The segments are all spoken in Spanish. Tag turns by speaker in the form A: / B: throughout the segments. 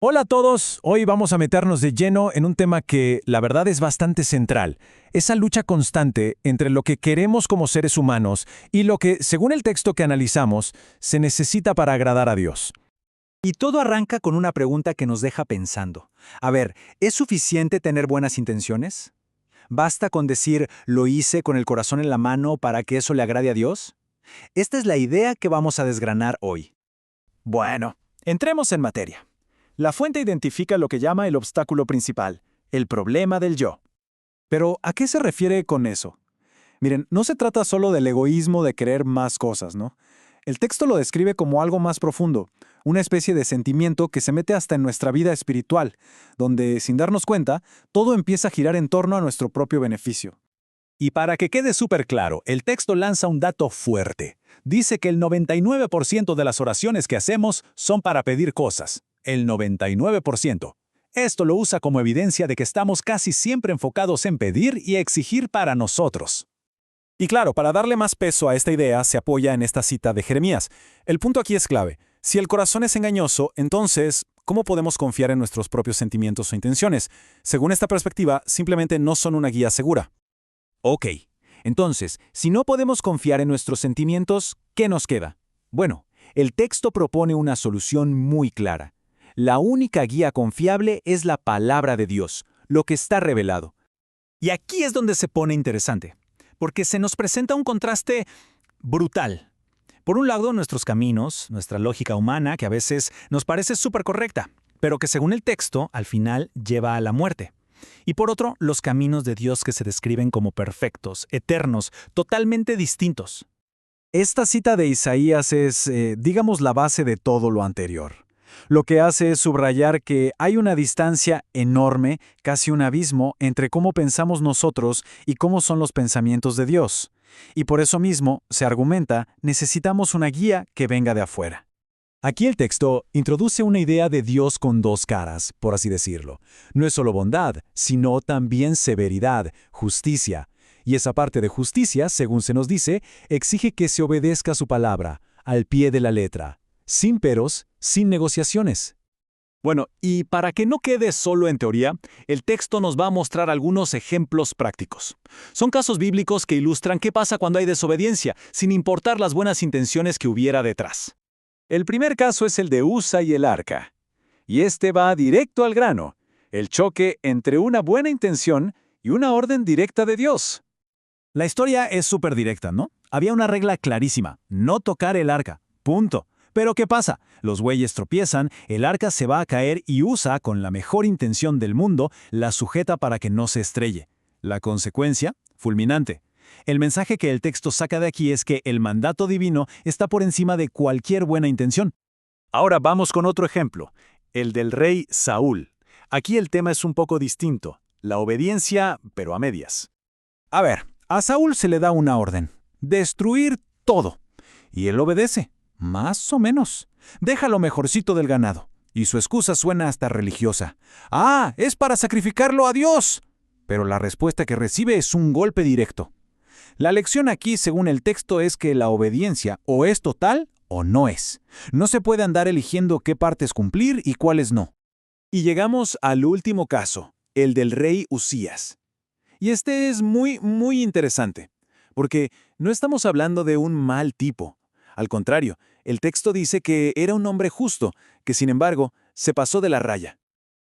A: Hola a todos, hoy vamos a meternos de lleno en un tema que la verdad es bastante central, esa lucha constante entre lo que queremos como seres humanos y lo que, según el texto que analizamos, se necesita para agradar a Dios.
B: Y todo arranca con una pregunta que nos deja pensando. A ver, ¿es suficiente tener buenas intenciones? ¿Basta con decir lo hice con el corazón en la mano para que eso le agrade a Dios? Esta es la idea que vamos a desgranar hoy.
C: Bueno, entremos en materia. La fuente identifica lo que llama el obstáculo principal, el problema del yo. Pero, ¿a qué se refiere con eso? Miren, no se trata solo del egoísmo de querer más cosas, ¿no? El texto lo describe como algo más profundo, una especie de sentimiento que se mete hasta en nuestra vida espiritual, donde, sin darnos cuenta, todo empieza a girar en torno a nuestro propio beneficio.
D: Y para que quede súper claro, el texto lanza un dato fuerte. Dice que el 99% de las oraciones que hacemos son para pedir cosas. El 99%. Esto lo usa como evidencia de que estamos casi siempre enfocados en pedir y exigir para nosotros.
C: Y claro, para darle más peso a esta idea se apoya en esta cita de Jeremías. El punto aquí es clave. Si el corazón es engañoso, entonces, ¿cómo podemos confiar en nuestros propios sentimientos o intenciones? Según esta perspectiva, simplemente no son una guía segura.
E: Ok, entonces, si no podemos confiar en nuestros sentimientos, ¿qué nos queda? Bueno, el texto propone una solución muy clara. La única guía confiable es la palabra de Dios, lo que está revelado.
D: Y aquí es donde se pone interesante, porque se nos presenta un contraste brutal. Por un lado, nuestros caminos, nuestra lógica humana, que a veces nos parece súper correcta, pero que según el texto, al final lleva a la muerte. Y por otro, los caminos de Dios que se describen como perfectos, eternos, totalmente distintos.
C: Esta cita de Isaías es, digamos, la base de todo lo anterior. Lo que hace es subrayar que hay una distancia enorme, casi un abismo, entre cómo pensamos nosotros y cómo son los pensamientos de Dios. Y por eso mismo, se argumenta, necesitamos una guía que venga de afuera.
A: Aquí el texto introduce una idea de Dios con dos caras, por así decirlo. No es solo bondad, sino también severidad, justicia. Y esa parte de justicia, según se nos dice, exige que se obedezca su palabra, al pie de la letra, sin peros, sin negociaciones.
D: Bueno, y para que no quede solo en teoría, el texto nos va a mostrar algunos ejemplos prácticos. Son casos bíblicos que ilustran qué pasa cuando hay desobediencia, sin importar las buenas intenciones que hubiera detrás.
C: El primer caso es el de Usa y el arca. Y este va directo al grano, el choque entre una buena intención y una orden directa de Dios.
A: La historia es súper directa, ¿no? Había una regla clarísima, no tocar el arca, punto. Pero ¿qué pasa? Los bueyes tropiezan, el arca se va a caer y Usa, con la mejor intención del mundo, la sujeta para que no se estrelle. La consecuencia, fulminante. El mensaje que el texto saca de aquí es que el mandato divino está por encima de cualquier buena intención.
C: Ahora vamos con otro ejemplo, el del rey Saúl. Aquí el tema es un poco distinto, la obediencia, pero a medias. A ver, a Saúl se le da una orden, destruir todo. Y él obedece, más o menos. Deja lo mejorcito del ganado. Y su excusa suena hasta religiosa. ¡Ah, es para sacrificarlo a Dios! Pero la respuesta que recibe es un golpe directo. La lección aquí, según el texto, es que la obediencia o es total o no es. No se puede andar eligiendo qué partes cumplir y cuáles no.
D: Y llegamos al último caso, el del rey Usías. Y este es muy interesante, porque no estamos hablando de un mal tipo. Al contrario, el texto dice que era un hombre justo, que sin embargo se pasó de la raya.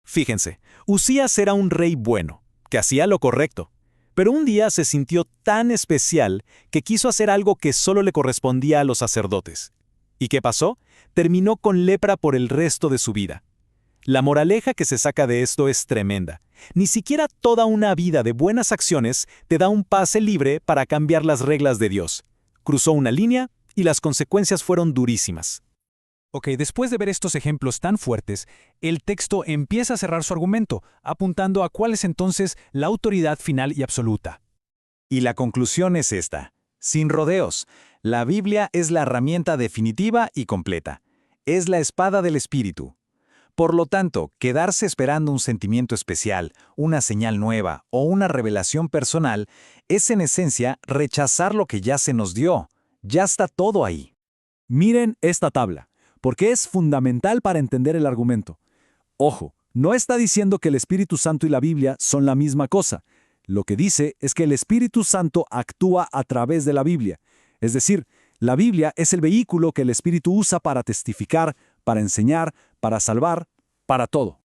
D: Fíjense, Usías era un rey bueno, que hacía lo correcto. Pero un día se sintió tan especial que quiso hacer algo que solo le correspondía a los sacerdotes. ¿Y qué pasó? Terminó con lepra por el resto de su vida. La moraleja que se saca de esto es tremenda. Ni siquiera toda una vida de buenas acciones te da un pase libre para cambiar las reglas de Dios. Cruzó una línea y las consecuencias fueron durísimas.
A: Ok, después de ver estos ejemplos tan fuertes, el texto empieza a cerrar su argumento, apuntando a cuál es entonces la autoridad final y absoluta.
C: Y la conclusión es esta. Sin rodeos, la Biblia es la herramienta definitiva y completa. Es la espada del Espíritu. Por lo tanto, quedarse esperando un sentimiento especial, una señal nueva o una revelación personal es en esencia rechazar lo que ya se nos dio. Ya está todo ahí.
A: Miren esta tabla, porque es fundamental para entender el argumento.
D: Ojo, no está diciendo que el Espíritu Santo y la Biblia son la misma cosa. Lo que dice es que el Espíritu Santo actúa a través de la Biblia. Es decir, la Biblia es el vehículo que el Espíritu usa para testificar, para enseñar, para salvar, para todo.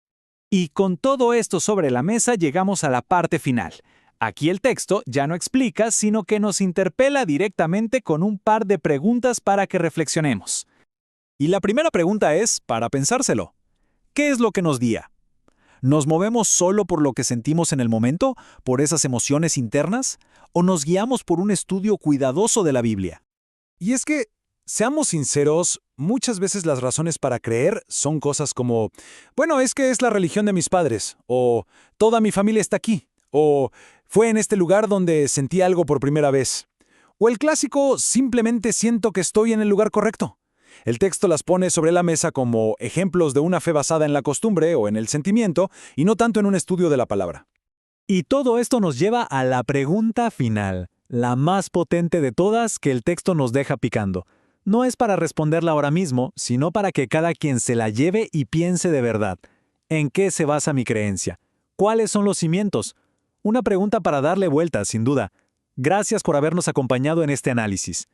B: Y con todo esto sobre la mesa llegamos a la parte final. Aquí el texto ya no explica, sino que nos interpela directamente con un par de preguntas para que reflexionemos.
C: Y la primera pregunta es, para pensárselo, ¿qué es lo que nos guía? ¿Nos movemos solo por lo que sentimos en el momento, por esas emociones internas, o nos guiamos por un estudio cuidadoso de la Biblia? Y es que, seamos sinceros, muchas veces las razones para creer son cosas como, bueno, es que es la religión de mis padres, o toda mi familia está aquí, o fue en este lugar donde sentí algo por primera vez, o el clásico, simplemente siento que estoy en el lugar correcto. El texto las pone sobre la mesa como ejemplos de una fe basada en la costumbre o en el sentimiento, y no tanto en un estudio de la palabra.
B: Y todo esto nos lleva a la pregunta final, la más potente de todas que el texto nos deja picando. No es para responderla ahora mismo, sino para que cada quien se la lleve y piense de verdad. ¿En qué se basa mi creencia? ¿Cuáles son los cimientos? Una pregunta para darle vuelta, sin duda. Gracias por habernos acompañado en este análisis.